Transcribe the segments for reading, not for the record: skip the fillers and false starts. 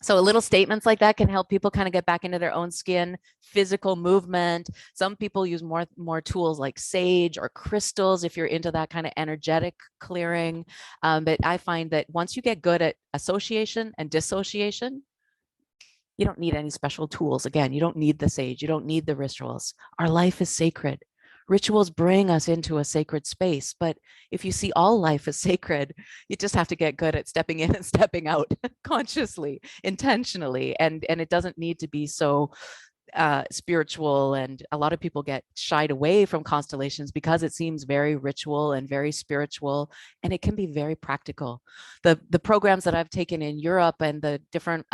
So little statements like that can help people kind of get back into their own skin. Physical movement. Some people use more tools like sage or crystals if you're into that kind of energetic clearing. But I find that once you get good at association and dissociation, you don't need any special tools. Again, you don't need the sage. You don't need the rituals. Our life is sacred. Rituals bring us into a sacred space. But if you see all life as sacred, you just have to get good at stepping in and stepping out consciously, intentionally. And it doesn't need to be so spiritual. And a lot of people get shied away from constellations because it seems very ritual and very spiritual, and it can be very practical. The programs that I've taken in Europe and the different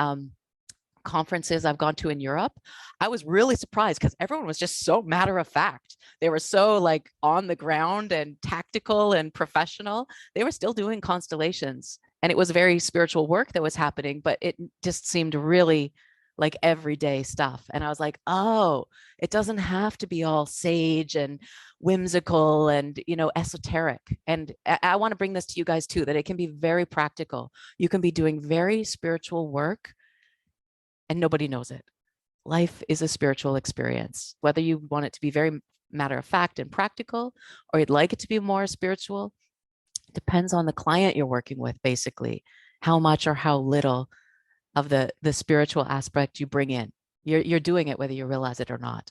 conferences I've gone to in Europe, I was really surprised because everyone was just so matter of fact. They were so like on the ground and tactical and professional. They were still doing constellations, and it was very spiritual work that was happening, but it just seemed really like everyday stuff. And I was like, oh, it doesn't have to be all sage and whimsical and, esoteric. And I want to bring this to you guys too, that it can be very practical. You can be doing very spiritual work and nobody knows it. Life is a spiritual experience, whether you want it to be very matter of fact and practical, or you'd like it to be more spiritual, depends on the client you're working with, basically, how much or how little of the spiritual aspect you bring in. You're doing it whether you realize it or not.